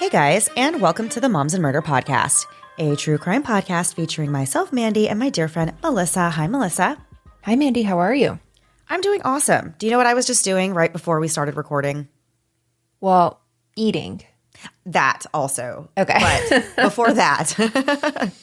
Hey guys, and welcome to the Moms and Murder Podcast, a true crime podcast featuring myself, Mandy, and my dear friend, Melissa. Hi, Melissa. Hi, Mandy. How are you? I'm doing awesome. Do you know what I was just doing right before we started recording? Well, eating. That also. Okay. But before that,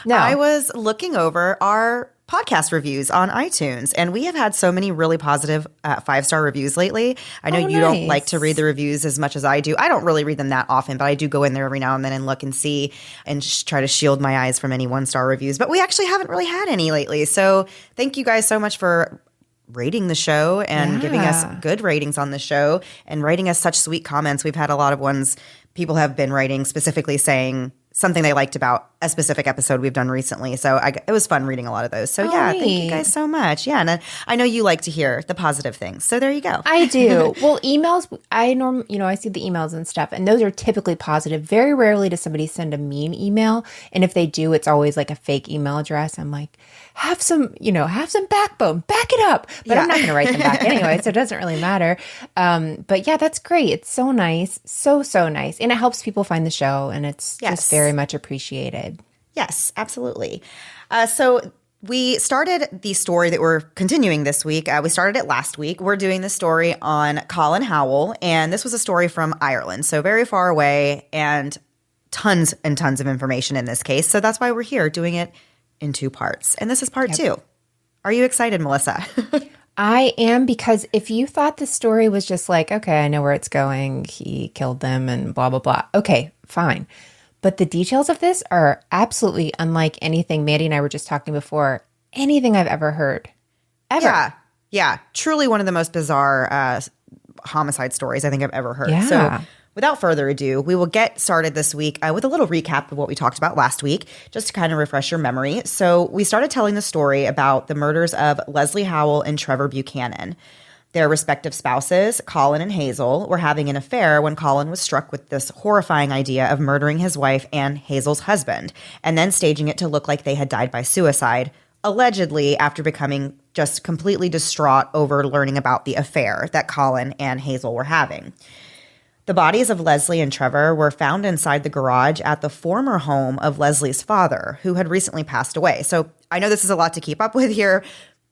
No. I was looking over our podcast reviews on iTunes, and we have had so many really positive 5-star reviews lately. I know you don't like to read the reviews as much as I do. I don't really read them that often, but I do go in there every now and then and look and see and try to shield my eyes from any 1-star reviews. But we actually haven't really had any lately. So thank you guys so much for rating the show and giving us good ratings on the show and writing us such sweet comments. We've had a lot of ones people have been writing specifically saying something they liked about a specific episode we've done recently. So it was fun reading a lot of those. So thank you guys so much. Yeah, and I know you like to hear the positive things. So there you go. I do. Well, emails, I see the emails and stuff, and those are typically positive. Very rarely does somebody send a mean email, and if they do, it's always like a fake email address. I'm like, have some backbone, back it up. But I'm not going to write them back anyway, so it doesn't really matter. But yeah, that's great. It's so nice. So nice. And it helps people find the show, and it's just very much appreciated. Yes, absolutely. So we started the story that we're continuing this week. We started it last week. We're doing the story on Colin Howell, and this was a story from Ireland, so very far away, and tons and tons of information in this case. So that's why we're here doing it in 2 parts. And this is part 2. Are you excited, Melissa? I am, because if you thought the story was just like, okay, I know where it's going, he killed them and blah, blah, blah. Okay, fine. But the details of this are absolutely unlike anything Mandy and I were just talking before, anything I've ever heard. Ever. Yeah. Truly one of the most bizarre homicide stories I think I've ever heard. Yeah. So without further ado, we will get started this week with a little recap of what we talked about last week, just to kind of refresh your memory. So we started telling the story about the murders of Lesley Howell and Trevor Buchanan. Their respective spouses, Colin and Hazel, were having an affair when Colin was struck with this horrifying idea of murdering his wife and Hazel's husband, and then staging it to look like they had died by suicide, allegedly after becoming just completely distraught over learning about the affair that Colin and Hazel were having. The bodies of Lesley and Trevor were found inside the garage at the former home of Lesley's father, who had recently passed away. So I know this is a lot to keep up with here.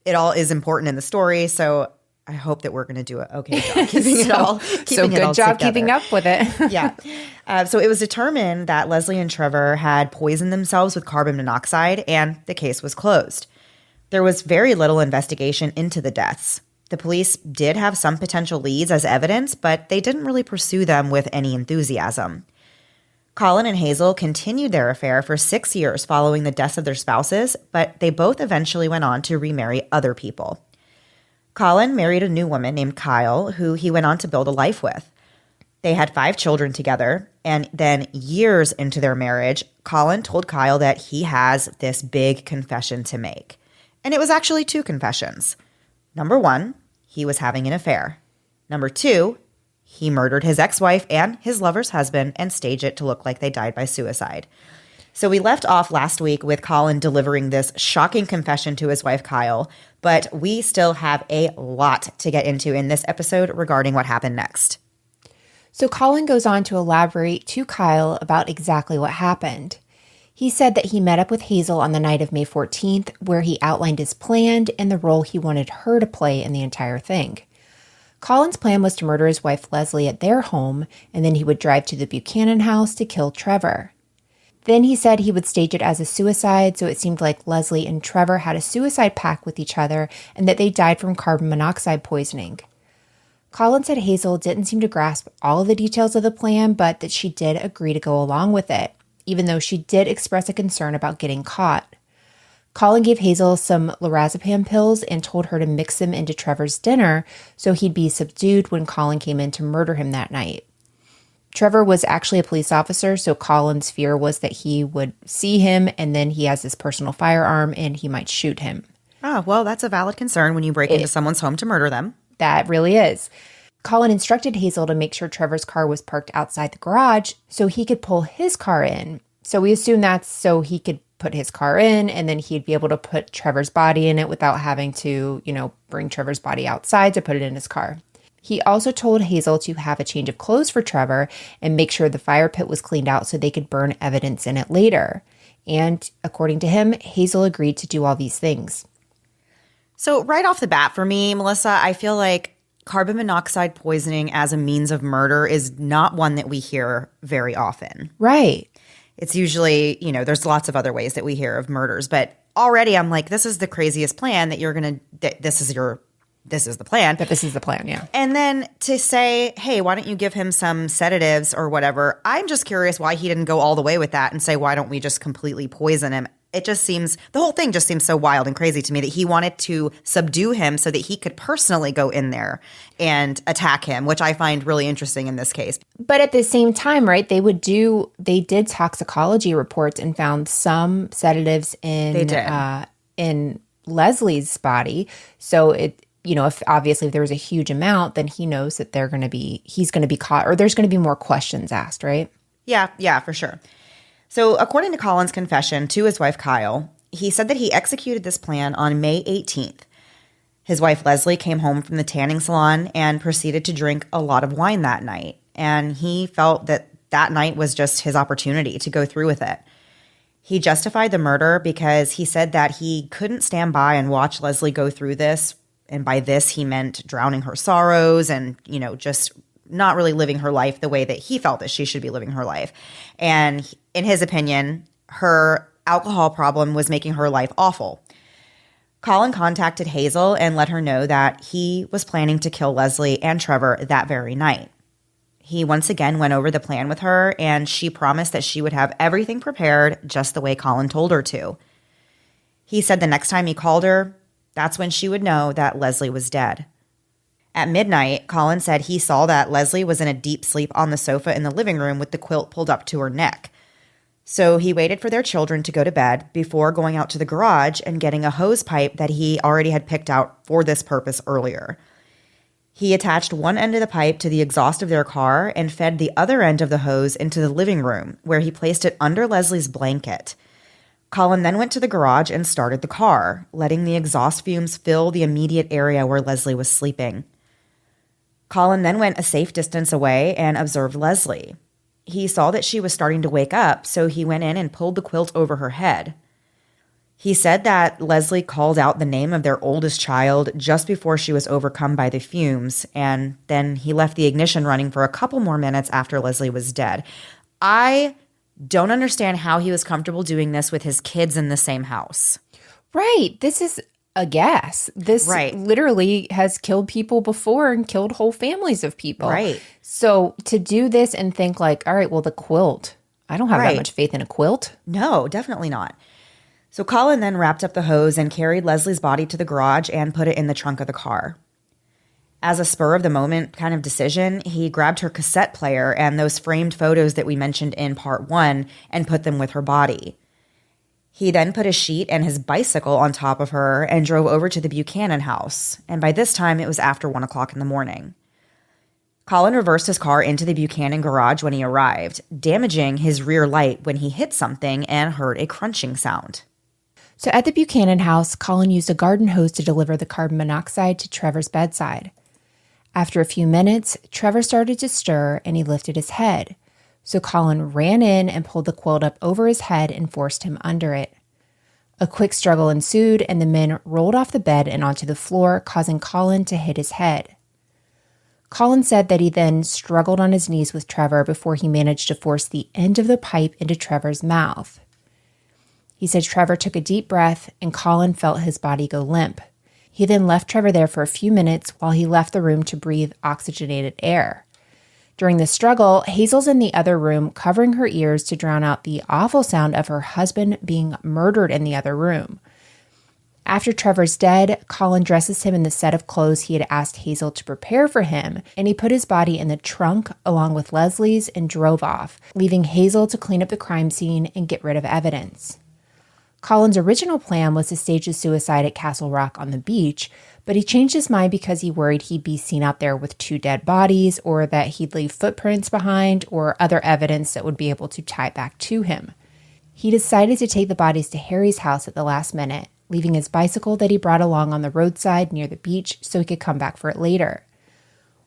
It all is important in the story, so I hope that we're going to do an okay job keeping it all together. Keeping up with it. Yeah. So it was determined that Lesley and Trevor had poisoned themselves with carbon monoxide, and the case was closed. There was very little investigation into the deaths. The police did have some potential leads as evidence, but they didn't really pursue them with any enthusiasm. Colin and Hazel continued their affair for 6 years following the deaths of their spouses, but they both eventually went on to remarry other people. Colin married a new woman named Kyle, who he went on to build a life with. They had 5 children together, and then years into their marriage, Colin told Kyle that he has this big confession to make. And it was actually 2 confessions. Number 1, he was having an affair. Number 2, he murdered his ex-wife and his lover's husband and staged it to look like they died by suicide. So we left off last week with Colin delivering this shocking confession to his wife, Kyle, but we still have a lot to get into in this episode regarding what happened next. So Colin goes on to elaborate to Kyle about exactly what happened. He said that he met up with Hazel on the night of May 14th, where he outlined his plan and the role he wanted her to play in the entire thing. Colin's plan was to murder his wife Lesley at their home, and then he would drive to the Buchanan house to kill Trevor. Then he said he would stage it as a suicide, so it seemed like Lesley and Trevor had a suicide pact with each other and that they died from carbon monoxide poisoning. Colin said Hazel didn't seem to grasp all of the details of the plan, but that she did agree to go along with it, even though she did express a concern about getting caught. Colin gave Hazel some lorazepam pills and told her to mix them into Trevor's dinner so he'd be subdued when Colin came in to murder him that night. Trevor was actually a police officer, so Colin's fear was that he would see him and then he has his personal firearm and he might shoot him. Oh, well, that's a valid concern when you break into someone's home to murder them. That really is. Colin instructed Hazel to make sure Trevor's car was parked outside the garage so he could pull his car in. So we assume that's so he could put his car in and then he'd be able to put Trevor's body in it without having to, bring Trevor's body outside to put it in his car. He also told Hazel to have a change of clothes for Trevor and make sure the fire pit was cleaned out so they could burn evidence in it later. And according to him, Hazel agreed to do all these things. So right off the bat for me, Melissa, I feel like carbon monoxide poisoning as a means of murder is not one that we hear very often. Right. It's usually, there's lots of other ways that we hear of murders, but already I'm like, this is the craziest plan that you're going to, this is the plan. But this is the plan, yeah. And then to say, hey, why don't you give him some sedatives or whatever? I'm just curious why he didn't go all the way with that and say, why don't we just completely poison him? It just seems, the whole thing just seems so wild and crazy to me that he wanted to subdue him so that he could personally go in there and attack him, which I find really interesting in this case. But at the same time, right, they did toxicology reports and found some sedatives in Lesley's body. So if there was a huge amount, then he knows that he's going to be caught, or there's going to be more questions asked, right? Yeah, for sure. So according to Colin's confession to his wife, Kyle, he said that he executed this plan on May 18th. His wife, Lesley, came home from the tanning salon and proceeded to drink a lot of wine that night. And he felt that night was just his opportunity to go through with it. He justified the murder because he said that he couldn't stand by and watch Lesley go through this. And by this, he meant drowning her sorrows and, just not really living her life the way that he felt that she should be living her life. And in his opinion, her alcohol problem was making her life awful. Colin contacted Hazel and let her know that he was planning to kill Lesley and Trevor that very night. He once again went over the plan with her, and she promised that she would have everything prepared just the way Colin told her to. He said the next time he called her, that's when she would know that Lesley was dead. At midnight, Colin said he saw that Lesley was in a deep sleep on the sofa in the living room with the quilt pulled up to her neck. So he waited for their children to go to bed before going out to the garage and getting a hose pipe that he already had picked out for this purpose earlier. He attached one end of the pipe to the exhaust of their car and fed the other end of the hose into the living room, where he placed it under Lesley's blanket. Colin then went to the garage and started the car, letting the exhaust fumes fill the immediate area where Lesley was sleeping. Colin then went a safe distance away and observed Lesley. He saw that she was starting to wake up, so he went in and pulled the quilt over her head. He said that Lesley called out the name of their oldest child just before she was overcome by the fumes, and then he left the ignition running for a couple more minutes after Lesley was dead. I don't understand how he was comfortable doing this with his kids in the same house. Right. This is a guess. This literally has killed people before and killed whole families of people. Right. So to do this and think like, all right, well, the quilt, I don't have that much faith in a quilt. No, definitely not. So Colin then wrapped up the hose and carried Lesley's body to the garage and put it in the trunk of the car. As a spur of the moment kind of decision, he grabbed her cassette player and those framed photos that we mentioned in part 1 and put them with her body. He then put a sheet and his bicycle on top of her and drove over to the Buchanan house, and by this time it was after 1 o'clock in the morning. Colin reversed his car into the Buchanan garage when he arrived, damaging his rear light when he hit something and heard a crunching sound. So at the Buchanan house, Colin used a garden hose to deliver the carbon monoxide to Trevor's bedside. After a few minutes, Trevor started to stir and he lifted his head. So Colin ran in and pulled the quilt up over his head and forced him under it. A quick struggle ensued, and the men rolled off the bed and onto the floor, causing Colin to hit his head. Colin said that he then struggled on his knees with Trevor before he managed to force the end of the pipe into Trevor's mouth. He said Trevor took a deep breath, and Colin felt his body go limp. He then left Trevor there for a few minutes while he left the room to breathe oxygenated air. During the struggle, Hazel's in the other room, covering her ears to drown out the awful sound of her husband being murdered in the other room. After Trevor's dead, Colin dresses him in the set of clothes he had asked Hazel to prepare for him, and he put his body in the trunk along with Lesley's and drove off, leaving Hazel to clean up the crime scene and get rid of evidence. Colin's original plan was to stage the suicide at Castle Rock on the beach, but he changed his mind because he worried he'd be seen out there with 2 dead bodies, or that he'd leave footprints behind, or other evidence that would be able to tie back to him. He decided to take the bodies to Harry's house at the last minute, leaving his bicycle that he brought along on the roadside near the beach so he could come back for it later.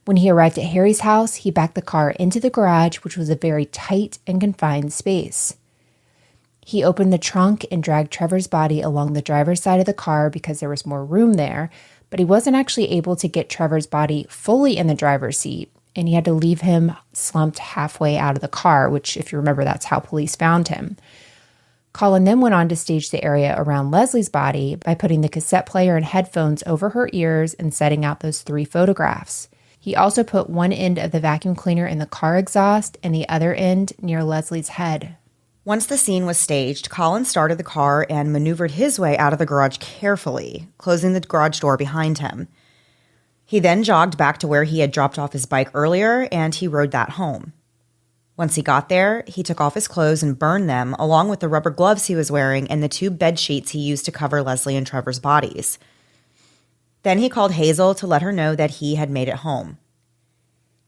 When he arrived at Harry's house, he backed the car into the garage, which was a very tight and confined space. He opened the trunk and dragged Trevor's body along the driver's side of the car because there was more room there, but he wasn't actually able to get Trevor's body fully in the driver's seat, and he had to leave him slumped halfway out of the car, which, if you remember, that's how police found him. Colin then went on to stage the area around Lesley's body by putting the cassette player and headphones over her ears and setting out those 3 photographs. He also put one end of the vacuum cleaner in the car exhaust and the other end near Lesley's head. Once the scene was staged, Colin started the car and maneuvered his way out of the garage carefully, closing the garage door behind him. He then jogged back to where he had dropped off his bike earlier, and he rode that home. Once he got there, he took off his clothes and burned them, along with the rubber gloves he was wearing and the 2 bed sheets he used to cover Lesley and Trevor's bodies. Then he called Hazel to let her know that he had made it home.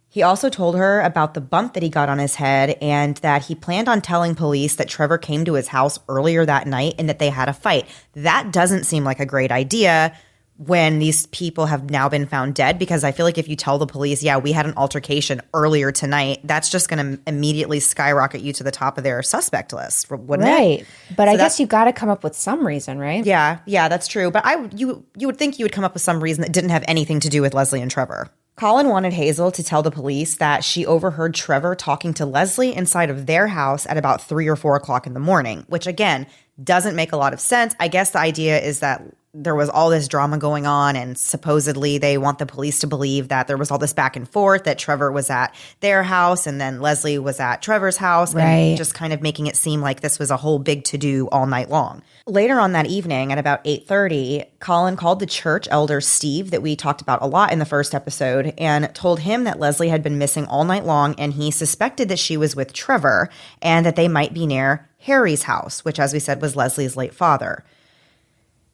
He also told her about the bump that he got on his head and that he planned on telling police that Trevor came to his house earlier that night and that they had a fight. That doesn't seem like a great idea when these people have now been found dead, because I feel like if you tell the police, yeah, we had an altercation earlier tonight, that's just going to immediately skyrocket you to the top of their suspect list, wouldn't it? Right. But so I guess you got to come up with some reason, right? Yeah, that's true. But you would think you would come up with some reason that didn't have anything to do with Lesley and Trevor. Colin wanted Hazel to tell the police that she overheard Trevor talking to Lesley inside of their house at about 3 or 4 o'clock in the morning, which again, doesn't make a lot of sense. I guess the idea is that there was all this drama going on, and supposedly they want the police to believe that there was all this back and forth, that Trevor was at their house and then Lesley was at Trevor's house, right, and just kind of making it seem like this was a whole big to-do all night long. Later on that evening at about 8:30, Colin called the church elder Steve, that we talked about a lot in the first episode, and told him that Lesley had been missing all night long, and he suspected that she was with Trevor and that they might be near Harry's house, which, as we said, was Lesley's late father.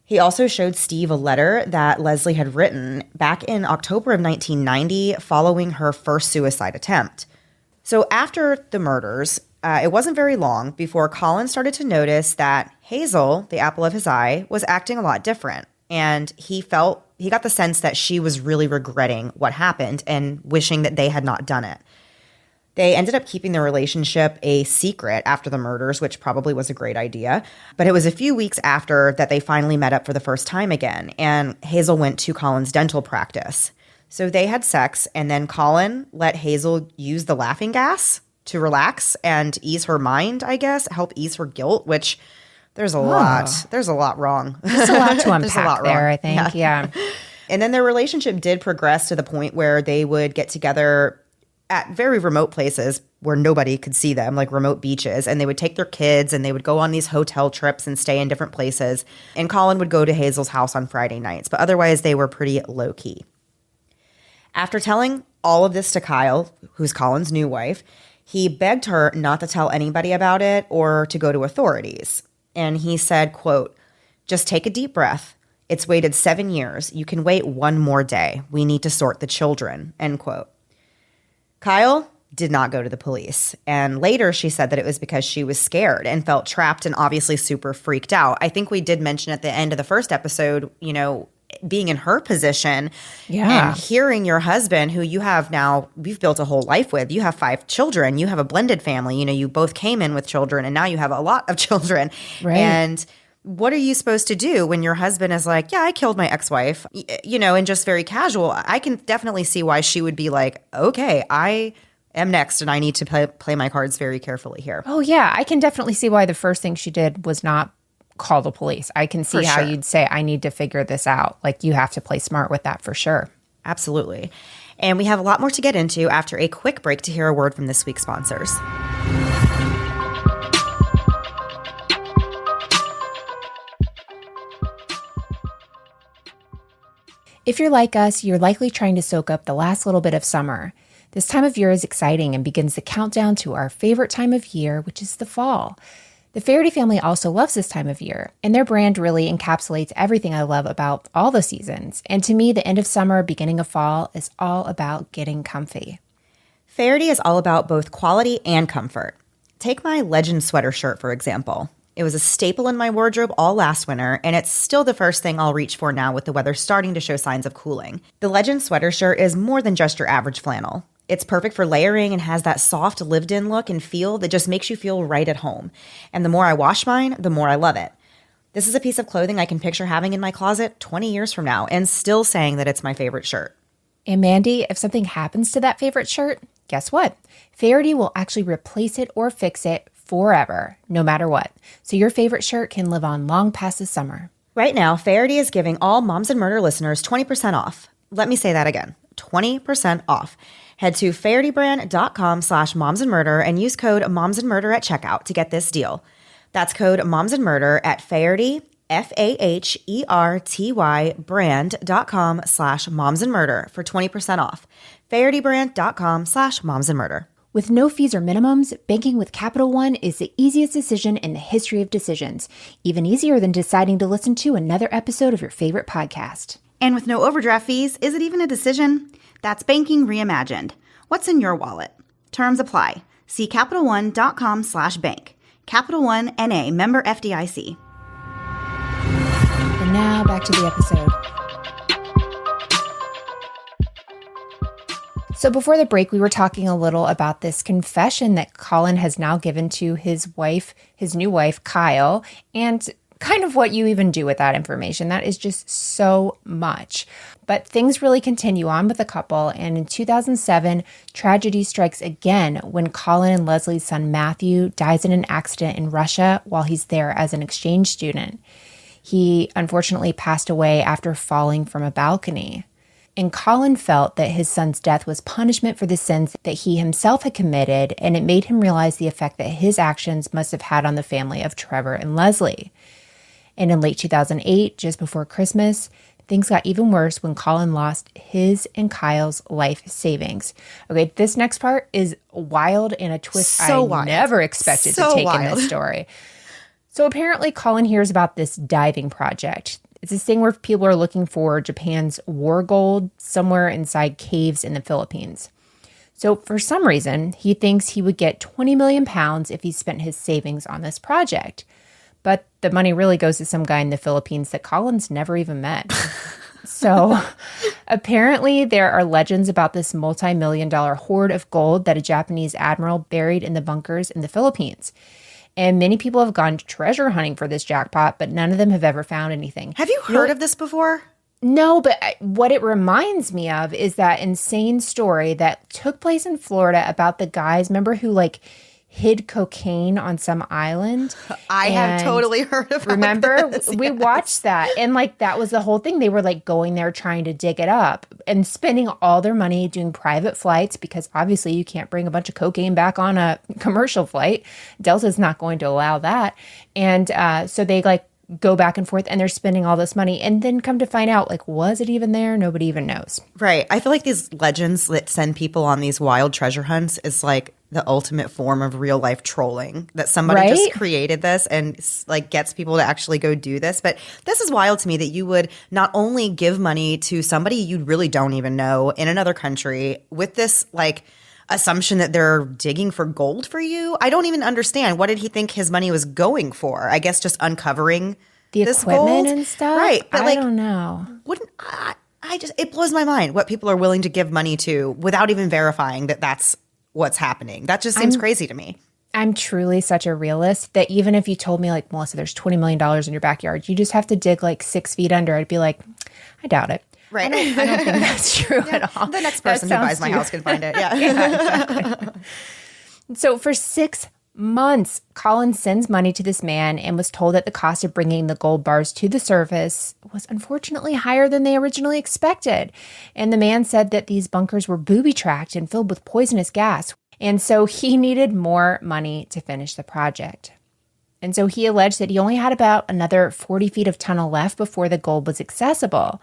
He also showed Steve a letter that Lesley had written back in October of 1990 following her first suicide attempt. So after the murders, it wasn't very long before Colin started to notice that Hazel, the apple of his eye, was acting a lot different. And he got the sense that she was really regretting what happened and wishing that they had not done it. They ended up keeping their relationship a secret after the murders, which probably was a great idea. But it was a few weeks after that they finally met up for the first time again, and Hazel went to Colin's dental practice. So they had sex, and then Colin let Hazel use the laughing gas to relax and ease her mind, I guess, help ease her guilt, which there's a lot wrong. There's a lot to unpack there, I think, yeah. And then their relationship did progress to the point where they would get together at very remote places where nobody could see them, like remote beaches, and they would take their kids and they would go on these hotel trips and stay in different places. And Colin would go to Hazel's house on Friday nights, but otherwise they were pretty low-key. After telling all of this to Kyle, who's Colin's new wife, he begged her not to tell anybody about it or to go to authorities. And he said, quote, "Just take a deep breath. It's waited 7 years. You can wait one more day. We need to sort the children," end quote. Kyle did not go to the police. And later she said that it was because she was scared and felt trapped and obviously super freaked out. I think we did mention at the end of the first episode, being in her position and hearing your husband, who you've built a whole life with, you have 5 children, you have a blended family, you both came in with children and now you have a lot of children. Right. And what are you supposed to do when your husband is like, yeah, I killed my ex-wife, and just very casual? I can definitely see why she would be like, okay, I am next and I need to play my cards very carefully here. Oh, yeah. I can definitely see why the first thing she did was not call the police. I can see how you'd say, I need to figure this out. Like, you have to play smart with that for sure. Absolutely. And we have a lot more to get into after a quick break to hear a word from this week's sponsors. If you're like us, you're likely trying to soak up the last little bit of summer. This time of year is exciting and begins the countdown to our favorite time of year, which is the fall. The Faraday family also loves this time of year, and their brand really encapsulates everything I love about all the seasons. And to me, the end of summer, beginning of fall is all about getting comfy. Faraday is all about both quality and comfort. Take my Legend sweater shirt, for example. It was a staple in my wardrobe all last winter, and it's still the first thing I'll reach for now with the weather starting to show signs of cooling. The Legend sweater shirt is more than just your average flannel. It's perfect for layering and has that soft lived-in look and feel that just makes you feel right at home. And the more I wash mine, the more I love it. This is a piece of clothing I can picture having in my closet 20 years from now and still saying that it's my favorite shirt. And Mandy, if something happens to that favorite shirt, guess what? Faherty will actually replace it or fix it forever, no matter what. So your favorite shirt can live on long past the summer. Right now, Faherty is giving all Moms and Murder listeners 20% off. Let me say that again, 20% off. Head to fahertybrand.com/momsandmurder and use code momsandmurder at checkout to get this deal. That's code momsandmurder at Faherty, Faherty brand.com/momsandmurder for 20% off. Fahertybrand.com/momsandmurder. With no fees or minimums, banking with Capital One is the easiest decision in the history of decisions. Even easier than deciding to listen to another episode of your favorite podcast. And with no overdraft fees, is it even a decision? That's banking reimagined. What's in your wallet? Terms apply. See CapitalOne.com/bank. Capital One NA, member FDIC. And now back to the episode. So before the break, we were talking a little about this confession that Colin has now given to his wife, his new wife, Kyle, and kind of what you even do with that information. That is just so much. But things really continue on with the couple, and in 2007, tragedy strikes again when Colin and Lesley's son Matthew dies in an accident in Russia while he's there as an exchange student. He unfortunately passed away after falling from a balcony. And Colin felt that his son's death was punishment for the sins that he himself had committed, and it made him realize the effect that his actions must have had on the family of Trevor and Lesley. And in late 2008, just before Christmas, things got even worse when Colin lost his and Kyle's life savings. Okay, this next part is wild and a twist I never expected to take in this story. So apparently Colin hears about this diving project. It's this thing where people are looking for Japan's war gold somewhere inside caves in the Philippines. So for some reason, he thinks he would get 20 million pounds if he spent his savings on this project. But the money really goes to some guy in the Philippines that Colin's never even met. So apparently there are legends about this multi-million-dollar hoard of gold that a Japanese admiral buried in the bunkers in the Philippines. And many people have gone treasure hunting for this jackpot, but none of them have ever found anything. Have you heard of this before? No, but what it reminds me of is that insane story that took place in Florida about the guys, remember, who hid cocaine on some island? I have totally heard of it. Remember? This, we watched that. And that was the whole thing. They were going there trying to dig it up and spending all their money doing private flights because obviously you can't bring a bunch of cocaine back on a commercial flight. Delta's not going to allow that. And so they go back and forth and they're spending all this money and then come to find out, was it even there? Nobody even knows. Right. I feel like these legends that send people on these wild treasure hunts is the ultimate form of real life trolling, that somebody just created this and gets people to actually go do this. But this is wild to me that you would not only give money to somebody you really don't even know in another country with this assumption that they're digging for gold for you. I don't even understand. What did he think his money was going for? I guess just uncovering the this equipment gold? And stuff. Right. But I don't know. It blows my mind what people are willing to give money to without even verifying that that's what's happening. That just seems crazy to me. I'm truly such a realist that even if you told me Melissa, there's $20 million in your backyard, you just have to dig 6 feet under, I'd be I doubt it. Right. I don't think that's true at all. The next person who buys my house can find it. Yeah. Exactly. So for 6 months, Colin sends money to this man and was told that the cost of bringing the gold bars to the surface was unfortunately higher than they originally expected. And the man said that these bunkers were booby-tracked and filled with poisonous gas. And so he needed more money to finish the project. And so he alleged that he only had about another 40 feet of tunnel left before the gold was accessible.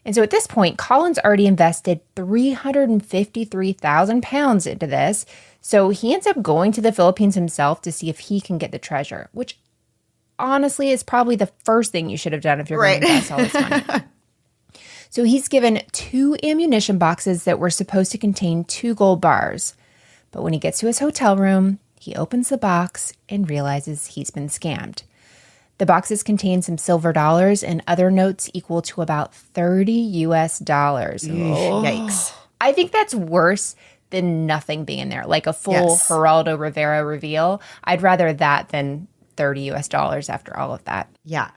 And so at this point, Colin's already invested 353,000 pounds into this. So he ends up going to the Philippines himself to see if he can get the treasure, which honestly is probably the first thing you should have done if you're going to invest all this money. So he's given 2 ammunition boxes that were supposed to contain 2 gold bars. But when he gets to his hotel room, He opens the box and realizes he's been scammed. The boxes contain some silver dollars and other notes equal to about $30. Yikes. I think that's worse than nothing being in there, like a full Geraldo Rivera reveal. I'd rather that than $30 after all of that. Yeah.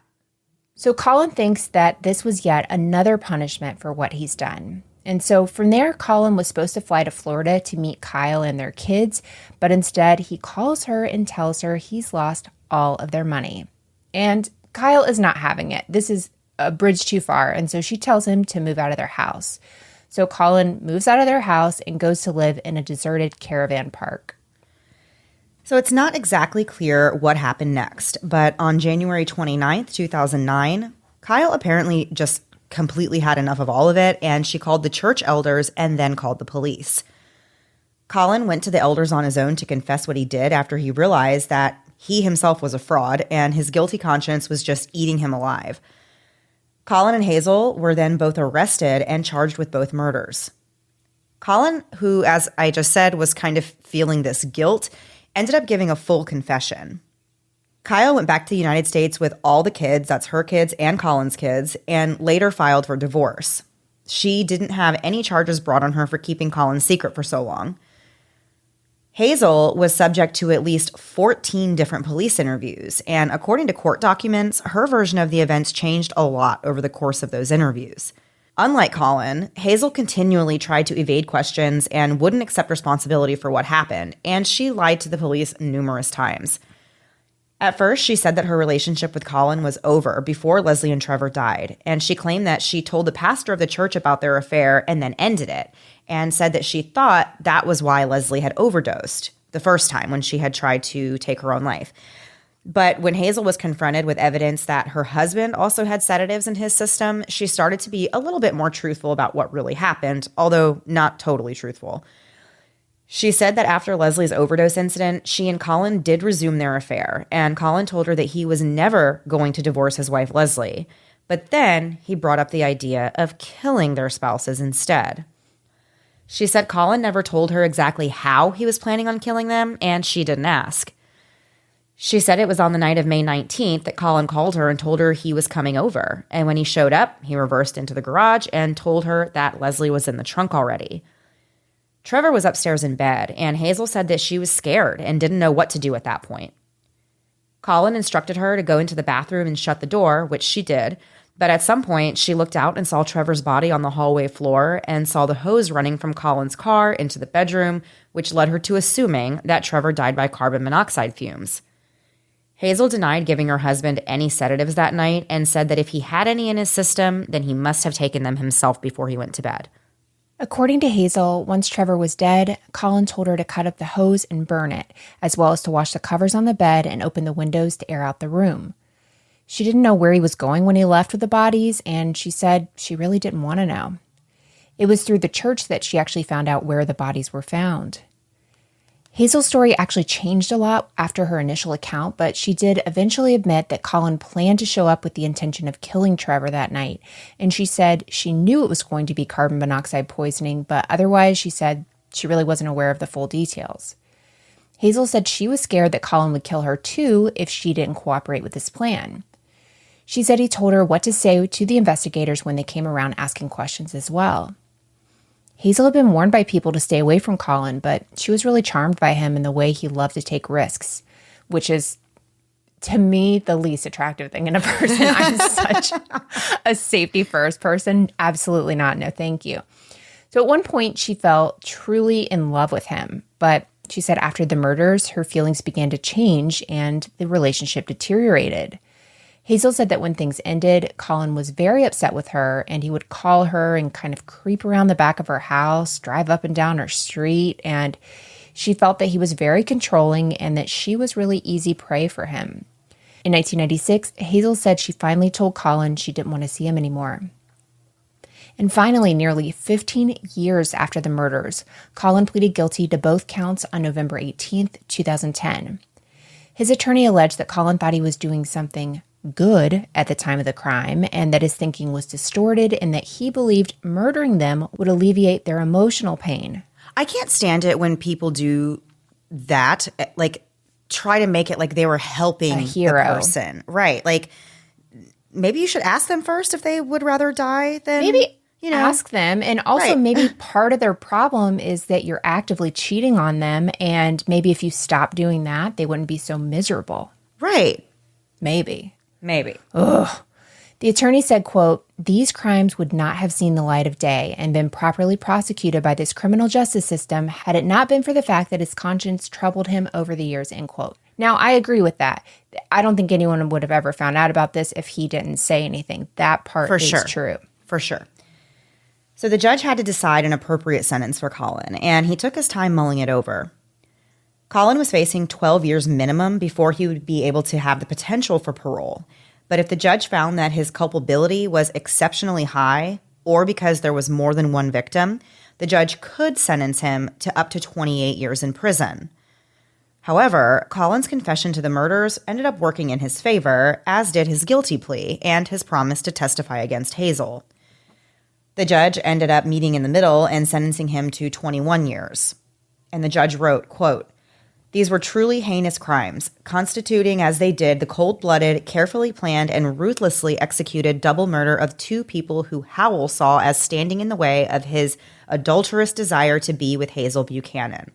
So Colin thinks that this was yet another punishment for what he's done. And so from there, Colin was supposed to fly to Florida to meet Kyle and their kids, but instead he calls her and tells her he's lost all of their money. And Kyle is not having it. This is a bridge too far, and so she tells him to move out of their house. So Colin moves out of their house and goes to live in a deserted caravan park. So it's not exactly clear what happened next, but on January 29th, 2009, Kyle apparently just completely had enough of all of it, and she called the church elders and then called the police. Colin went to the elders on his own to confess what he did after he realized that he himself was a fraud and his guilty conscience was just eating him alive. Colin and Hazel were then both arrested and charged with both murders. Colin, who, as I just said, was kind of feeling this guilt, ended up giving a full confession. Kyle went back to the United States with all the kids, that's her kids and Colin's kids, and later filed for divorce. She didn't have any charges brought on her for keeping Colin's secret for so long. Hazel was subject to at least 14 different police interviews, and according to court documents, her version of the events changed a lot over the course of those interviews. Unlike Colin, Hazel continually tried to evade questions and wouldn't accept responsibility for what happened, and she lied to the police numerous times. At first, she said that her relationship with Colin was over before Lesley and Trevor died, and she claimed that she told the pastor of the church about their affair and then ended it, and said that she thought that was why Lesley had overdosed the first time when she had tried to take her own life. But when Hazel was confronted with evidence that her husband also had sedatives in his system, she started to be a little bit more truthful about what really happened, although not totally truthful. She said that after Lesley's overdose incident, she and Colin did resume their affair, and Colin told her that he was never going to divorce his wife, Lesley. But then he brought up the idea of killing their spouses instead. She said Colin never told her exactly how he was planning on killing them, and she didn't ask. She said it was on the night of May 19th that Colin called her and told her he was coming over. And when he showed up, he reversed into the garage and told her that Lesley was in the trunk already. Trevor was upstairs in bed, and Hazel said that she was scared and didn't know what to do at that point. Colin instructed her to go into the bathroom and shut the door, which she did, but at some point she looked out and saw Trevor's body on the hallway floor and saw the hose running from Colin's car into the bedroom, which led her to assuming that Trevor died by carbon monoxide fumes. Hazel denied giving her husband any sedatives that night and said that if he had any in his system, then he must have taken them himself before he went to bed. According to Hazel, once Trevor was dead, Colin told her to cut up the hose and burn it, as well as to wash the covers on the bed and open the windows to air out the room. She didn't know where he was going when he left with the bodies, and she said she really didn't want to know. It was through the church that she actually found out where the bodies were found. Hazel's story actually changed a lot after her initial account, but she did eventually admit that Colin planned to show up with the intention of killing Trevor that night, and she said she knew it was going to be carbon monoxide poisoning, but otherwise she said she really wasn't aware of the full details. Hazel said she was scared that Colin would kill her too if she didn't cooperate with his plan. She said he told her what to say to the investigators when they came around asking questions as well. Hazel had been warned by people to stay away from Colin, but she was really charmed by him and the way he loved to take risks, which is, to me, the least attractive thing in a person. I'm such a safety-first person. Absolutely not. No, thank you. So at one point, she felt truly in love with him, but she said after the murders, her feelings began to change and the relationship deteriorated. Hazel said that when things ended, Colin was very upset with her, and he would call her and kind of creep around the back of her house, drive up and down her street, and she felt that he was very controlling and that she was really easy prey for him. In 1996, Hazel said she finally told Colin she didn't want to see him anymore. And finally, nearly 15 years after the murders, Colin pleaded guilty to both counts on November 18th, 2010. His attorney alleged that Colin thought he was doing something good at the time of the crime and that his thinking was distorted and that he believed murdering them would alleviate their emotional pain. I can't stand it when people do that, like, try to make it like they were helping A hero. the person. Right. Like, maybe you should ask them first if they would rather die than, Maybe ask them. And also Right. maybe part of their problem is that you're actively cheating on them. And maybe if you stop doing that, they wouldn't be so miserable. Right. Maybe. The attorney said, quote, "These crimes would not have seen the light of day and been properly prosecuted by this criminal justice system had it not been for the fact that his conscience troubled him over the years," end quote. Now, I agree with that. I don't think anyone would have ever found out about this if he didn't say anything. That part is true. For sure. So the judge had to decide an appropriate sentence for Colin, and he took his time mulling it over. Colin was facing 12 years minimum before he would be able to have the potential for parole. But if the judge found that his culpability was exceptionally high, or because there was more than one victim, the judge could sentence him to up to 28 years in prison. However, Colin's confession to the murders ended up working in his favor, as did his guilty plea and his promise to testify against Hazel. The judge ended up meeting in the middle and sentencing him to 21 years. And the judge wrote, quote, "These were truly heinous crimes, constituting as they did the cold-blooded, carefully planned, and ruthlessly executed double murder of two people who Howell saw as standing in the way of his adulterous desire to be with Hazel Buchanan."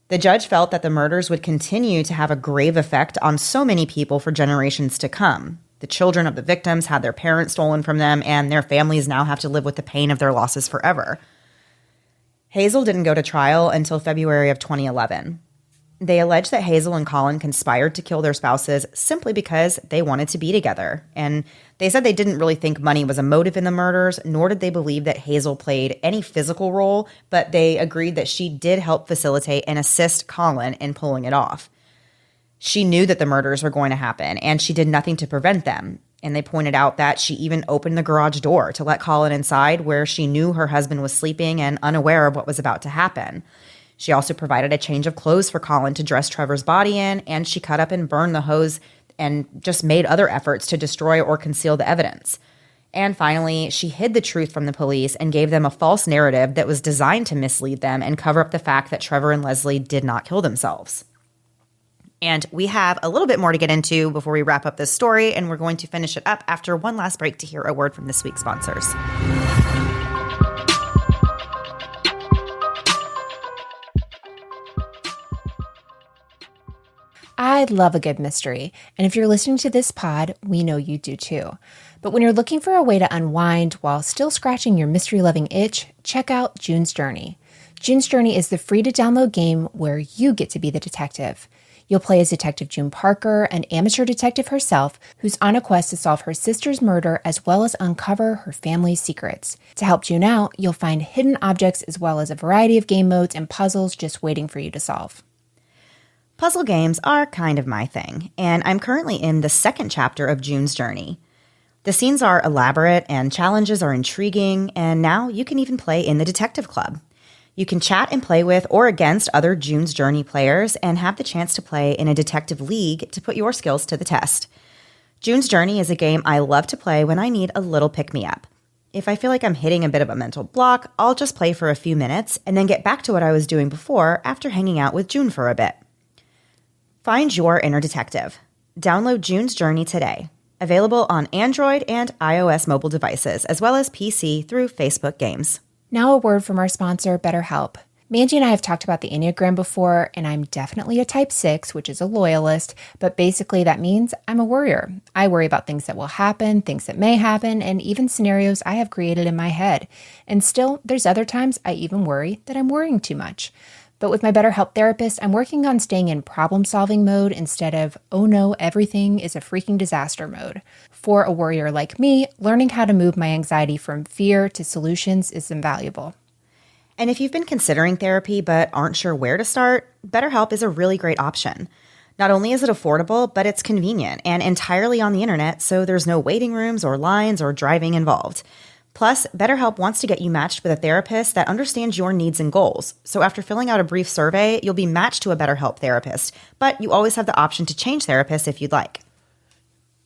The judge felt that the murders would continue to have a grave effect on so many people for generations to come. The children of the victims had their parents stolen from them, and their families now have to live with the pain of their losses forever. Hazel didn't go to trial until February of 2011. They alleged that Hazel and Colin conspired to kill their spouses simply because they wanted to be together. And they said they didn't really think money was a motive in the murders, nor did they believe that Hazel played any physical role, but they agreed that she did help facilitate and assist Colin in pulling it off. She knew that the murders were going to happen, and she did nothing to prevent them. And they pointed out that she even opened the garage door to let Colin inside, where she knew her husband was sleeping and unaware of what was about to happen. She also provided a change of clothes for Colin to dress Trevor's body in, and she cut up and burned the hose and just made other efforts to destroy or conceal the evidence. And finally, she hid the truth from the police and gave them a false narrative that was designed to mislead them and cover up the fact that Trevor and Lesley did not kill themselves. And we have a little bit more to get into before we wrap up this story, and we're going to finish it up after one last break to hear a word from this week's sponsors. I love a good mystery, and if you're listening to this pod, we know you do too. But when you're looking for a way to unwind while still scratching your mystery-loving itch, check out June's Journey. June's Journey is the free-to-download game where you get to be the detective. You'll play as Detective June Parker, an amateur detective herself, who's on a quest to solve her sister's murder as well as uncover her family's secrets. To help June out, you'll find hidden objects as well as a variety of game modes and puzzles just waiting for you to solve. Puzzle games are kind of my thing, and I'm currently in the second chapter of June's Journey. The scenes are elaborate and challenges are intriguing, and now you can even play in the Detective Club. You can chat and play with or against other June's Journey players and have the chance to play in a detective league to put your skills to the test. June's Journey is a game I love to play when I need a little pick-me-up. If I feel like I'm hitting a bit of a mental block, I'll just play for a few minutes and then get back to what I was doing before after hanging out with June for a bit. Find your inner detective. Download June's Journey today. Available on Android and iOS mobile devices, as well as PC through Facebook Games. Now a word from our sponsor, BetterHelp. Mandy and I have talked about the Enneagram before, and I'm definitely a type 6, which is a loyalist, but basically that means I'm a worrier. I worry about things that will happen, things that may happen, and even scenarios I have created in my head. And still, there's other times I even worry that I'm worrying too much. But with my BetterHelp therapist, I'm working on staying in problem-solving mode instead of, oh no, everything is a freaking disaster mode. For a worrier like me, learning how to move my anxiety from fear to solutions is invaluable. And if you've been considering therapy but aren't sure where to start, BetterHelp is a really great option. Not only is it affordable, but it's convenient and entirely on the internet, so there's no waiting rooms or lines or driving involved. Plus, BetterHelp wants to get you matched with a therapist that understands your needs and goals. So after filling out a brief survey, you'll be matched to a BetterHelp therapist, but you always have the option to change therapists if you'd like.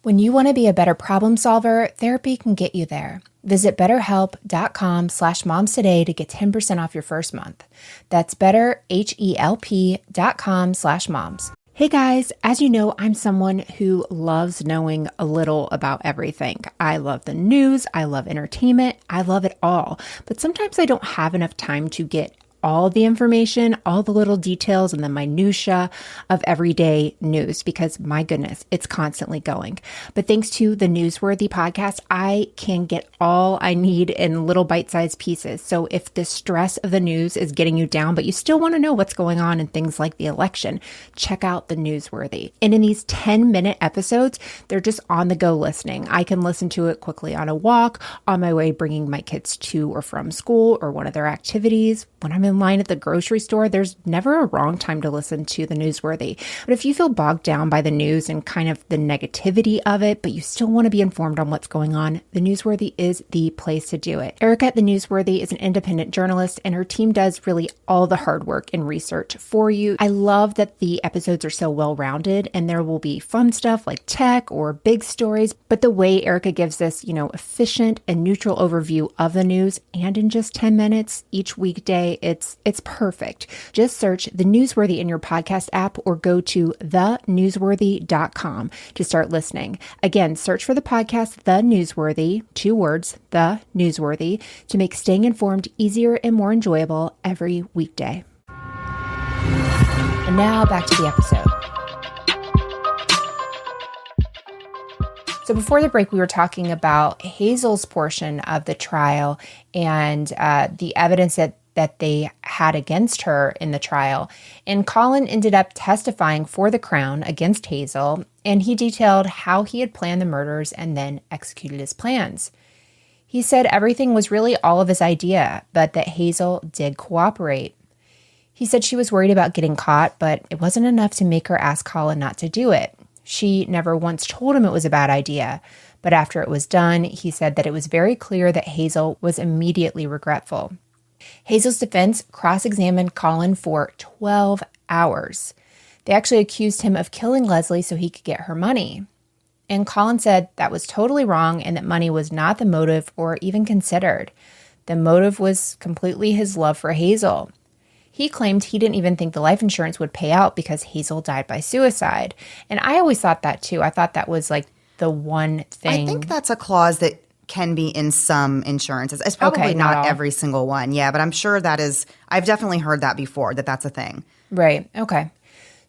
When you want to be a better problem solver, therapy can get you there. Visit betterhelp.com/moms today to get 10% off your first month. That's betterhelp.com/moms. Hey guys, as you know, I'm someone who loves knowing a little about everything. I love the news, I love entertainment, I love it all. But sometimes I don't have enough time to get all the information, all the little details and the minutia of everyday news because my goodness, it's constantly going. But thanks to the Newsworthy podcast, I can get all I need in little bite-sized pieces. So if the stress of the news is getting you down, but you still want to know what's going on in things like the election, check out the Newsworthy. And in these 10-minute episodes, they're just on the go listening. I can listen to it quickly on a walk, on my way bringing my kids to or from school or one of their activities. When I'm in line at the grocery store, there's never a wrong time to listen to the Newsworthy. But if you feel bogged down by the news and kind of the negativity of it, but you still want to be informed on what's going on, the Newsworthy is the place to do it. Erica at the Newsworthy is an independent journalist, and her team does really all the hard work and research for you. I love that the episodes are so well-rounded, and there will be fun stuff like tech or big stories, but the way Erica gives this, efficient and neutral overview of the news, and in just 10 minutes each weekday, it's perfect. Just search The Newsworthy in your podcast app or go to thenewsworthy.com to start listening. Again, search for the podcast The Newsworthy, 2 words, The Newsworthy, to make staying informed easier and more enjoyable every weekday. And now back to the episode. So before the break, we were talking about Hazel's portion of the trial and the evidence that they had against her in the trial. And Colin ended up testifying for the Crown against Hazel, and he detailed how he had planned the murders and then executed his plans. He said everything was really all of his idea, but that Hazel did cooperate. He said she was worried about getting caught, but it wasn't enough to make her ask Colin not to do it. She never once told him it was a bad idea, but after it was done, he said that it was very clear that Hazel was immediately regretful. Hazel's defense cross-examined Colin for 12 hours. They actually accused him of killing Lesley so he could get her money. And Colin said that was totally wrong and that money was not the motive or even considered. The motive was completely his love for Hazel. He claimed he didn't even think the life insurance would pay out because Hazel died by suicide. And I always thought that too. I thought that was like the one thing. I think that's a clause that can be in some insurances. It's probably not every single one. Yeah, but I'm sure that is – I've definitely heard that before, that's a thing. Right. Okay.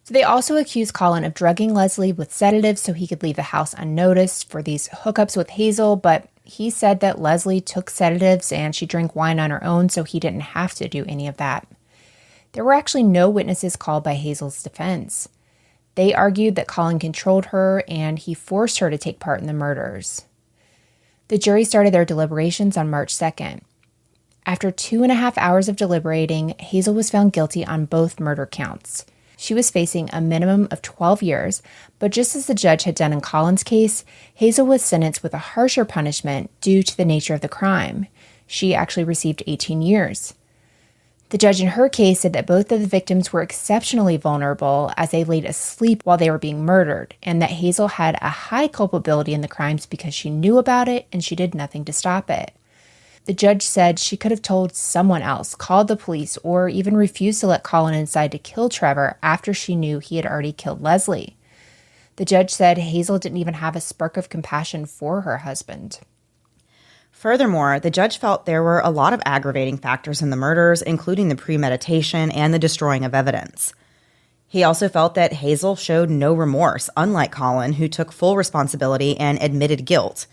So they also accused Colin of drugging Lesley with sedatives so he could leave the house unnoticed for these hookups with Hazel, but he said that Lesley took sedatives and she drank wine on her own, so he didn't have to do any of that. There were actually no witnesses called by Hazel's defense. They argued that Colin controlled her and he forced her to take part in the murders. The jury started their deliberations on March 2nd. After 2.5 hours of deliberating, Hazel was found guilty on both murder counts. She was facing a minimum of 12 years, but just as the judge had done in Colin's case, Hazel was sentenced with a harsher punishment due to the nature of the crime. She actually received 18 years. The judge in her case said that both of the victims were exceptionally vulnerable as they laid asleep while they were being murdered, and that Hazel had a high culpability in the crimes because she knew about it and she did nothing to stop it. The judge said she could have told someone else, called the police, or even refused to let Colin inside to kill Trevor after she knew he had already killed Lesley. The judge said Hazel didn't even have a spark of compassion for her husband. Furthermore, the judge felt there were a lot of aggravating factors in the murders, including the premeditation and the destroying of evidence. He also felt that Hazel showed no remorse, unlike Colin, who took full responsibility and admitted guilt.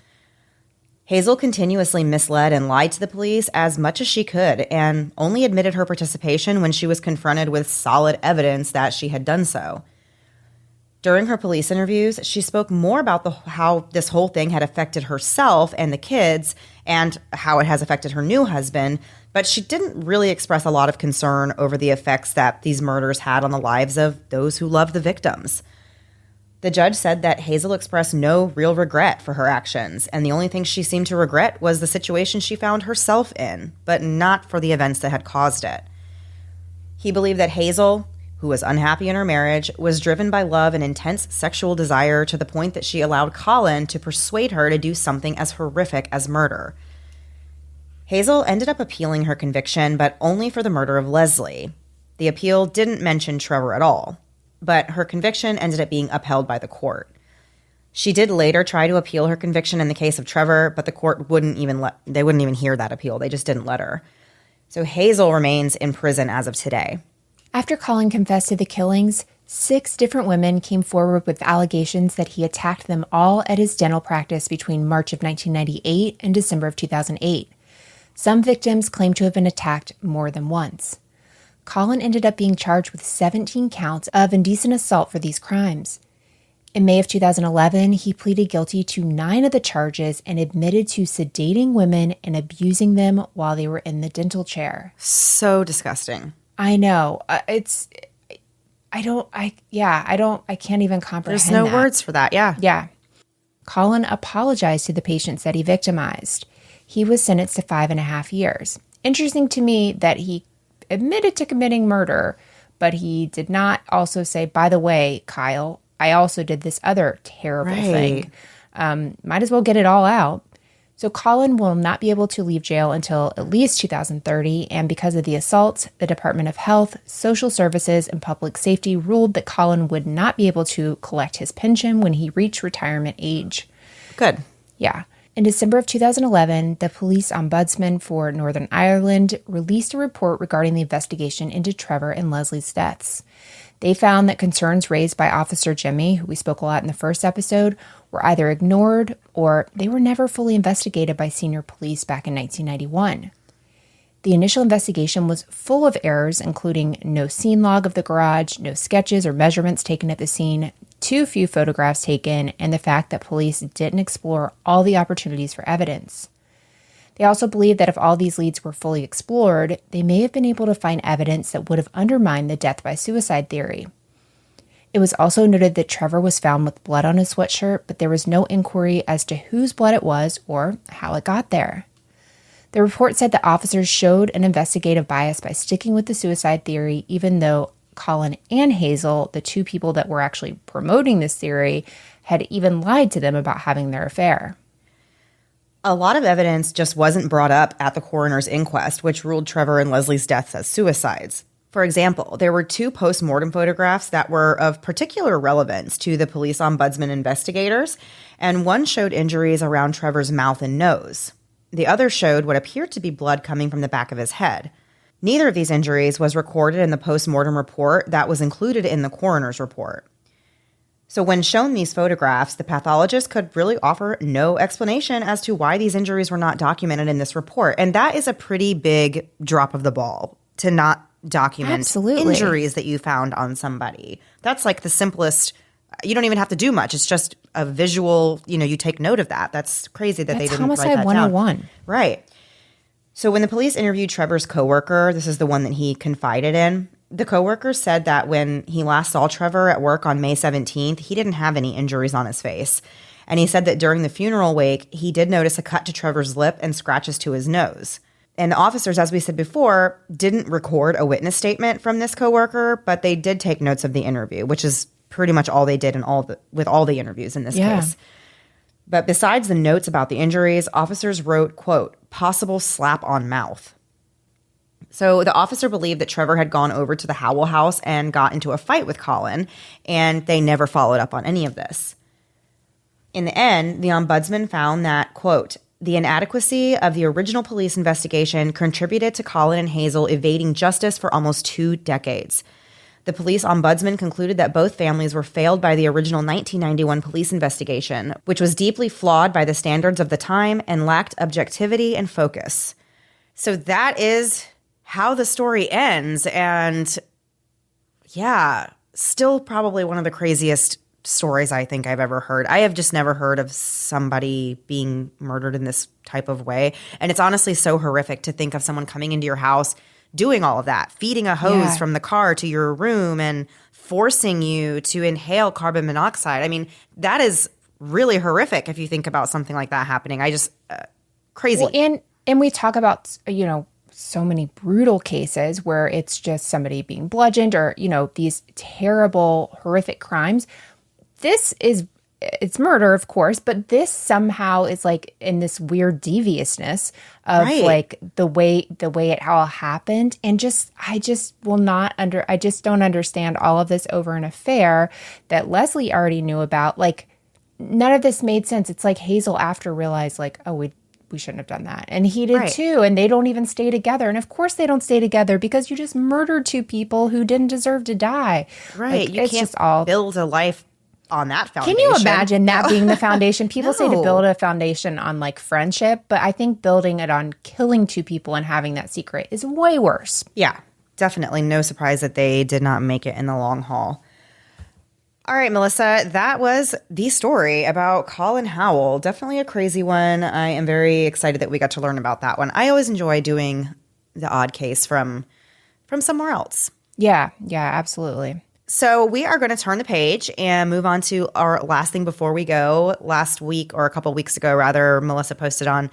Hazel continuously misled and lied to the police as much as she could and only admitted her participation when she was confronted with solid evidence that she had done so. During her police interviews, she spoke more about how this whole thing had affected herself and the kids and how it has affected her new husband, but she didn't really express a lot of concern over the effects that these murders had on the lives of those who loved the victims. The judge said that Hazel expressed no real regret for her actions, and the only thing she seemed to regret was the situation she found herself in, but not for the events that had caused it. He believed that Hazel, who was unhappy in her marriage, was driven by love and intense sexual desire to the point that she allowed Colin to persuade her to do something as horrific as murder. Hazel ended up appealing her conviction, but only for the murder of Lesley. The appeal didn't mention Trevor at all, but her conviction ended up being upheld by the court. She did later try to appeal her conviction in the case of Trevor, but the court wouldn't even hear that appeal. They just didn't let her. So Hazel remains in prison as of today. After Colin confessed to the killings, 6 different women came forward with allegations that he attacked them all at his dental practice between March of 1998 and December of 2008. Some victims claimed to have been attacked more than once. Colin ended up being charged with 17 counts of indecent assault for these crimes. In May of 2011, he pleaded guilty to 9 of the charges and admitted to sedating women and abusing them while they were in the dental chair. So disgusting. I know. I can't even comprehend There's no that. words for that, yeah. Yeah. Colin apologized to the patients that he victimized. He was sentenced to 5.5 years. Interesting to me that he admitted to committing murder, but he did not also say, by the way, Kyle, I also did this other terrible thing. Might as well get it all out. So Colin will not be able to leave jail until at least 2030, and because of the assaults, the Department of Health, Social Services, and Public Safety ruled that Colin would not be able to collect his pension when he reached retirement age. Good. Yeah. In December of 2011, the police ombudsman for Northern Ireland released a report regarding the investigation into Trevor and Lesley's deaths. They found that concerns raised by Officer Jimmy, who we spoke a lot in the first episode, were either ignored or they were never fully investigated by senior police back in 1991. The initial investigation was full of errors, including no scene log of the garage, no sketches or measurements taken at the scene, too few photographs taken, and the fact that police didn't explore all the opportunities for evidence. They also believe that if all these leads were fully explored, they may have been able to find evidence that would have undermined the death by suicide theory. It was also noted that Trevor was found with blood on his sweatshirt, but there was no inquiry as to whose blood it was or how it got there. The report said that officers showed an investigative bias by sticking with the suicide theory, even though Colin and Hazel, the 2 people that were actually promoting this theory, had even lied to them about having their affair. A lot of evidence just wasn't brought up at the coroner's inquest, which ruled Trevor and Lesley's deaths as suicides. For example, there were 2 post-mortem photographs that were of particular relevance to the police ombudsman investigators, and one showed injuries around Trevor's mouth and nose. The other showed what appeared to be blood coming from the back of his head. Neither of these injuries was recorded in the post-mortem report that was included in the coroner's report. So when shown these photographs, the pathologist could really offer no explanation as to why these injuries were not documented in this report. And that is a pretty big drop of the ball, to not document Absolutely. injuries that you found on somebody. That's like the simplest. You don't even have to do much. It's just a visual, you take note of that. That's crazy that they didn't write that down. Homicide 101. Right. So when the police interviewed Trevor's coworker, this is the one that he confided in, the coworker said that when he last saw Trevor at work on May 17th, he didn't have any injuries on his face. And he said that during the funeral wake, he did notice a cut to Trevor's lip and scratches to his nose. And the officers, as we said before, didn't record a witness statement from this coworker, but they did take notes of the interview, which is pretty much all they did with all the interviews in this case. But besides the notes about the injuries, officers wrote, quote, possible slap on mouth. So the officer believed that Trevor had gone over to the Howell house and got into a fight with Colin, and they never followed up on any of this. In the end, the ombudsman found that, quote, the inadequacy of the original police investigation contributed to Colin and Hazel evading justice for almost 2 decades. The police ombudsman concluded that both families were failed by the original 1991 police investigation, which was deeply flawed by the standards of the time and lacked objectivity and focus. So that is how the story ends. And yeah, still probably one of the craziest stories I think I've ever heard. I have just never heard of somebody being murdered in this type of way. And it's honestly so horrific to think of someone coming into your house doing all of that, feeding a hose from the car to your room and forcing you to inhale carbon monoxide. I mean, that is really horrific if you think about something like that happening. I just, crazy. Well, and we talk about, so many brutal cases where it's just somebody being bludgeoned or, these terrible, horrific crimes. This is it's murder, of course, but this somehow is like in this weird deviousness of like the way it all happened. And I just don't understand all of this over an affair that Lesley already knew about. Like, none of this made sense. It's like Hazel after realized like, oh, we shouldn't have done that. And he did too. And they don't even stay together. And of course they don't stay together because you just murdered two people who didn't deserve to die. Right. Like, you can't build a life on that foundation. Can you imagine that being the foundation? People say to build a foundation on like friendship, but I think building it on killing two people and having that secret is way worse. Yeah, definitely. No surprise that they did not make it in the long haul. All right, Melissa, that was the story about Colin Howell. Definitely a crazy one. I am very excited that we got to learn about that one. I always enjoy doing the odd case from somewhere else. Yeah, absolutely. So we are going to turn the page and move on to our last thing before we go. Last week, or a couple weeks ago, rather, Melissa posted on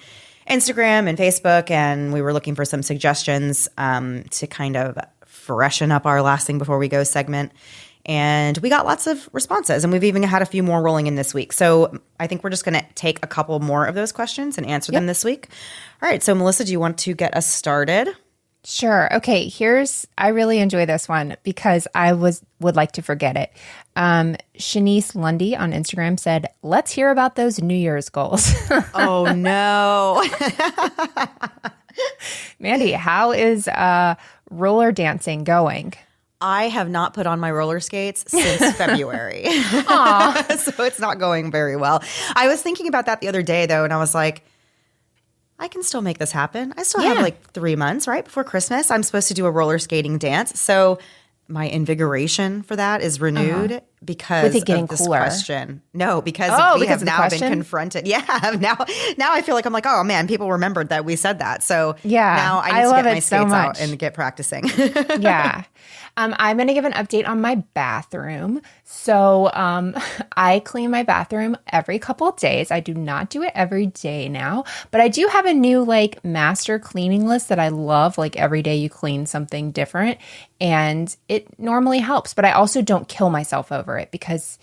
Instagram and Facebook, and we were looking for some suggestions to kind of freshen up our last thing before we go segment. And we got lots of responses, and we've even had a few more rolling in this week. So I think we're just going to take a couple more of those questions and answer them this week. All right. So, Melissa, do you want to get us started? Sure. Okay. I really enjoy this one because I would like to forget it. Shanice Lundy on Instagram said, "Let's hear about those New Year's goals." Oh, no. Mandy, how is roller dancing going? I have not put on my roller skates since February. So it's not going very well. I was thinking about that the other day, though, and I was like, I can still make this happen. I still have like 3 months, right, before Christmas. I'm supposed to do a roller skating dance. So my invigoration for that is renewed because With it getting of this cooler. question. No, because we have now been confronted. Yeah, now I feel like I'm like, oh man, people remembered that we said that. So now I need to get my skates out and get practicing. Yeah. I'm going to give an update on my bathroom. So I clean my bathroom every couple of days. I do not do it every day now, but I do have a new like master cleaning list that I love. Like every day you clean something different, and it normally helps. But I also don't kill myself over it because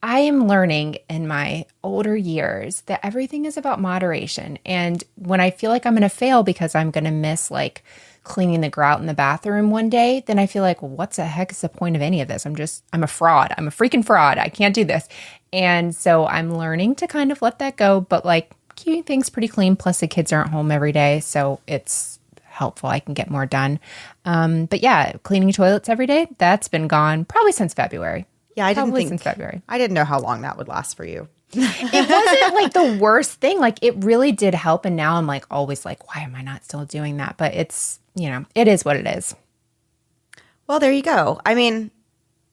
I am learning in my older years that everything is about moderation. And when I feel like I'm going to fail because I'm going to miss like cleaning the grout in the bathroom one day, then I feel like, well, what the heck is the point of any of this? I'm a fraud. I'm a freaking fraud. I can't do this. And so I'm learning to kind of let that go, but like keeping things pretty clean. Plus the kids aren't home every day. So it's helpful. I can get more done. But yeah, cleaning toilets every day, that's been gone probably since February. Yeah, I didn't think since February. I didn't know how long that would last for you. It wasn't like the worst thing. Like it really did help. And now I'm like always like, why am I not still doing that? But it's, it is what it is. Well, there you go. I mean,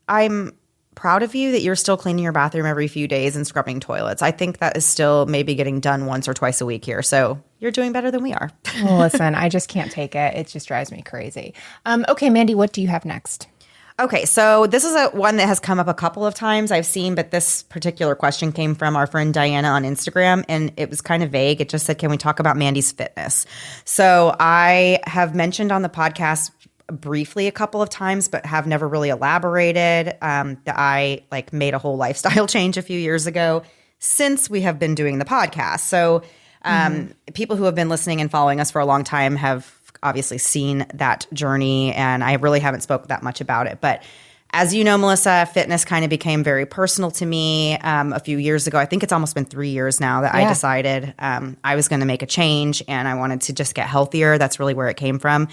I'm proud of you that you're still cleaning your bathroom every few days and scrubbing toilets. I think that is still maybe getting done once or twice a week here. So you're doing better than we are. Well, listen, I just can't take it. It just drives me crazy. Okay, Mandy, what do you have next? Okay, so this is one that has come up a couple of times I've seen, but this particular question came from our friend Diana on Instagram, and it was kind of vague. It just said, can we talk about Mandy's fitness? So I have mentioned on the podcast briefly a couple of times, but have never really elaborated that I like made a whole lifestyle change a few years ago since we have been doing the podcast. So people who have been listening and following us for a long time have obviously seen that journey, and I really haven't spoke that much about it. But as you know, Melissa, fitness kind of became very personal to me a few years ago. I think it's almost been 3 years now that I decided I was going to make a change and I wanted to just get healthier. That's really where it came from.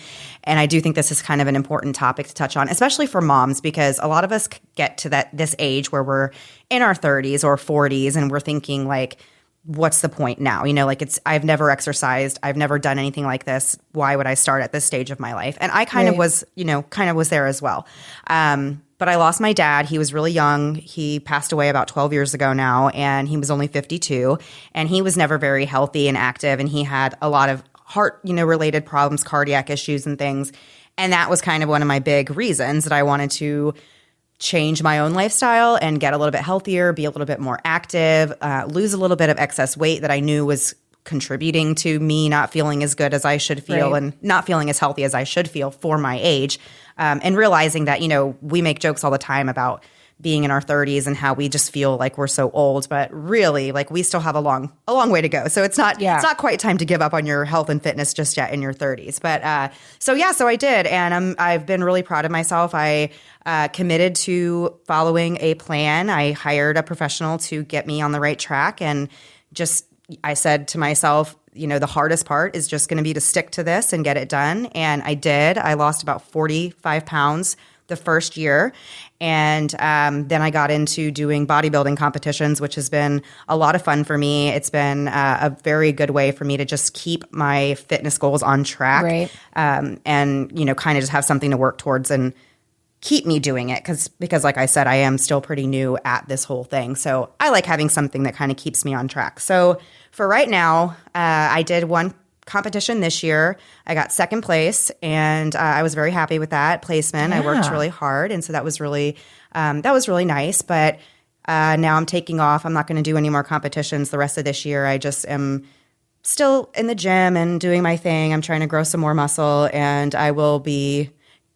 And I do think this is kind of an important topic to touch on, especially for moms, because a lot of us get to this age where we're in our 30s or 40s and we're thinking like, what's the point now? Like I've never exercised. I've never done anything like this. Why would I start at this stage of my life? And I kind of was there as well. But I lost my dad. He was really young. He passed away about 12 years ago now, and he was only 52. And he was never very healthy and active. And he had a lot of heart, related problems, cardiac issues and things. And that was kind of one of my big reasons that I wanted to change my own lifestyle and get a little bit healthier, be a little bit more active, lose a little bit of excess weight that I knew was contributing to me not feeling as good as I should feel and not feeling as healthy as I should feel for my age. And realizing that, we make jokes all the time about being in our 30s and how we just feel like we're so old, but really, like, we still have a long way to go. So it's not quite time to give up on your health and fitness just yet in your 30s. But so I did, and I've been really proud of myself. I committed to following a plan. I hired a professional to get me on the right track, and I said to myself, the hardest part is just going to be to stick to this and get it done. And I did. I lost about 45 pounds the first year. And then I got into doing bodybuilding competitions, which has been a lot of fun for me. It's been a very good way for me to just keep my fitness goals on track. Right. And, kind of just have something to work towards and keep me doing it. Because like I said, I am still pretty new at this whole thing. So I like having something that kind of keeps me on track. So for right now, I did one competition this year. I got second place, and I was very happy with that placement. Yeah. I worked really hard, and so that was really nice. But now I'm taking off. I'm not going to do any more competitions the rest of this year. I just am still in the gym and doing my thing. I'm trying to grow some more muscle, and I will be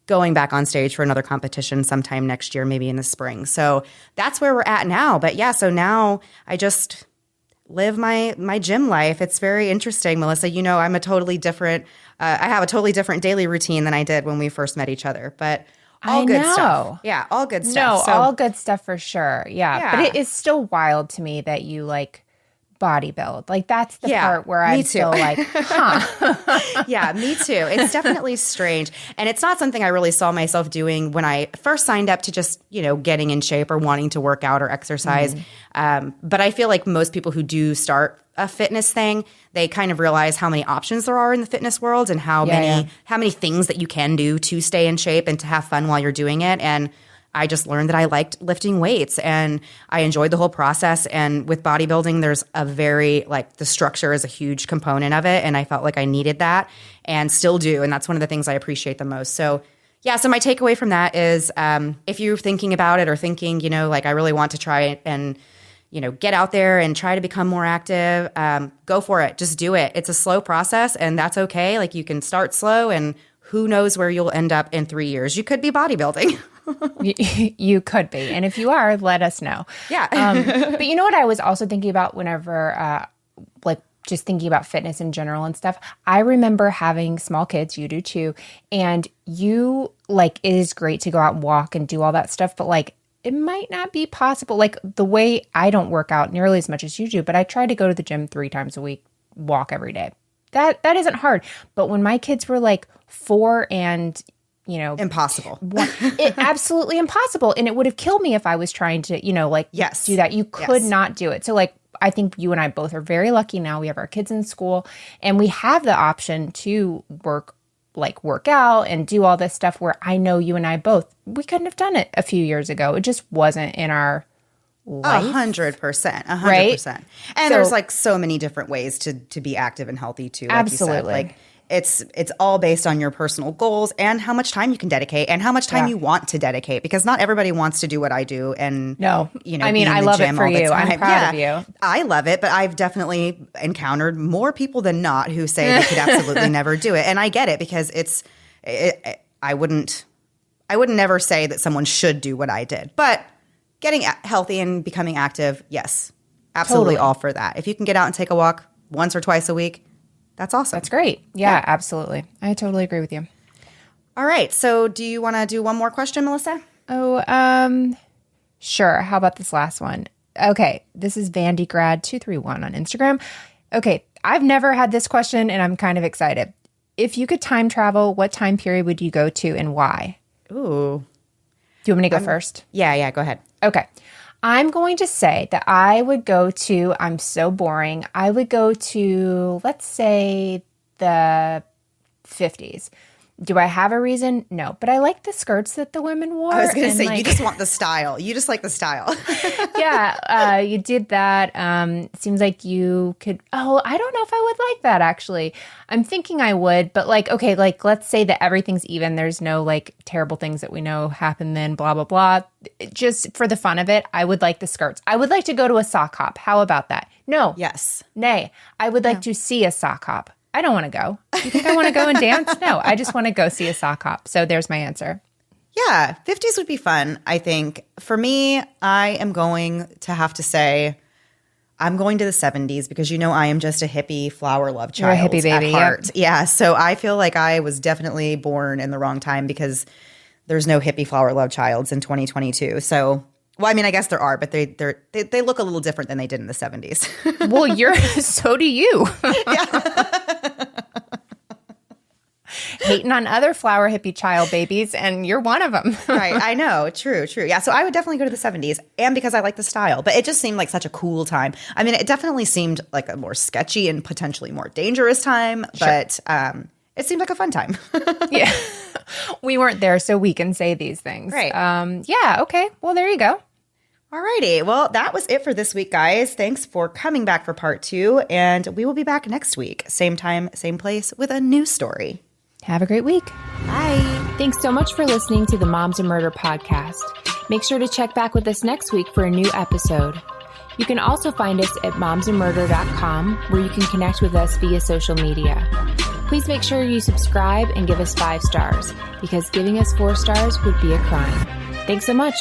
going back on stage for another competition sometime next year, maybe in the spring. So that's where we're at now. But yeah, so now I just live my gym life. It's very interesting, Melissa. I'm a totally different, I have a totally different daily routine than I did when we first met each other, but all good stuff. Yeah, all good stuff. No, all good stuff for sure. Yeah. But it is still wild to me that you like bodybuild. Like, that's the part where I'm still like, huh. Yeah, me too. It's definitely strange. And it's not something I really saw myself doing when I first signed up to just, getting in shape or wanting to work out or exercise. But I feel like most people who do start a fitness thing, they kind of realize how many options there are in the fitness world and how many things that you can do to stay in shape and to have fun while you're doing it. And I just learned that I liked lifting weights, and I enjoyed the whole process. And with bodybuilding, there's the structure is a huge component of it. And I felt like I needed that and still do. And that's one of the things I appreciate the most. So yeah, so my takeaway from that is if you're thinking about it or thinking, I really want to try and, get out there and try to become more active, go for it. Just do it. It's a slow process, and that's okay. Like, you can start slow, and who knows where you'll end up in 3 years. You could be bodybuilding. You could be. And if you are, let us know. Yeah. But you know what I was also thinking about whenever, just thinking about fitness in general and stuff? I remember having small kids, you do too, and it is great to go out and walk and do all that stuff, but it might not be possible. Like, the way I don't work out nearly as much as you do, but I try to go to the gym 3 times a week, walk every day. That isn't hard. But when my kids were 4 and impossible. Absolutely impossible. And it would have killed me if I was trying to, do that. You could not do it. So I think you and I both are very lucky now. We have our kids in school, and we have the option to work out and do all this stuff, where I know you and I both, we couldn't have done it a few years ago. It just wasn't in our life. 100%. 100%. Right? And there's so many different ways to be active and healthy too. Like absolutely. You said. It's all based on your personal goals and how much time you can dedicate and how much time you want to dedicate, because not everybody wants to do what I do. And no, I love it for you. I'm proud of you. I love it, but I've definitely encountered more people than not who say they could absolutely never do it. And I get it, because I wouldn't never say that someone should do what I did, but getting healthy and becoming active, yes, absolutely all for that. If you can get out and take a walk once or twice a week, that's awesome. That's great. Yeah, absolutely. I totally agree with you. All right. So do you want to do one more question, Melissa? Oh, sure. How about this last one? Okay. This is VandyGrad231 on Instagram. Okay. I've never had this question, and I'm kind of excited. If you could time travel, what time period would you go to and why? Ooh. Do you want me to go first? Yeah. Go ahead. Okay. I'm going to say that I would go to, I'm so boring, I would go to, let's say, the 50s. Do I have a reason? No. But I like the skirts that the women wore. I was going to say, you just want the style. You just like the style. Yeah. You did that. Seems like you could, I don't know if I would like that, actually. I'm thinking I would, but okay, let's say that everything's even. There's no terrible things that we know happen then, blah, blah, blah. Just for the fun of it, I would like the skirts. I would like to go to a sock hop. How about that? No. Yes. Nay. I would like to see a sock hop. I don't want to go. You think I want to go and dance? No, I just want to go see a sock hop. So there's my answer. Yeah, 50s would be fun, I think. For me, I am going to have to say I'm going to the 70s because I am just a hippie flower love child. You're a hippie baby, at heart. Yep. Yeah, so I feel like I was definitely born in the wrong time because there's no hippie flower love childs in 2022. So, well, I mean, I guess there are, but they look a little different than they did in the 70s. Well, so do you. Hating on other flower hippie child babies, and you're one of them. Right. I know. True. Yeah. So I would definitely go to the 70s, and because I like the style, but it just seemed like such a cool time. I mean, it definitely seemed like a more sketchy and potentially more dangerous time, but it seemed like a fun time. Yeah. We weren't there, so we can say these things. Right. Yeah. Okay. Well, there you go. Alrighty. Well, that was it for this week, guys. Thanks for coming back for part 2, and we will be back next week. Same time, same place with a new story. Have a great week. Bye. Thanks so much for listening to the Moms and Murder podcast. Make sure to check back with us next week for a new episode. You can also find us at momsandmurder.com, where you can connect with us via social media. Please make sure you subscribe and give us 5 stars, because giving us 4 stars would be a crime. Thanks so much.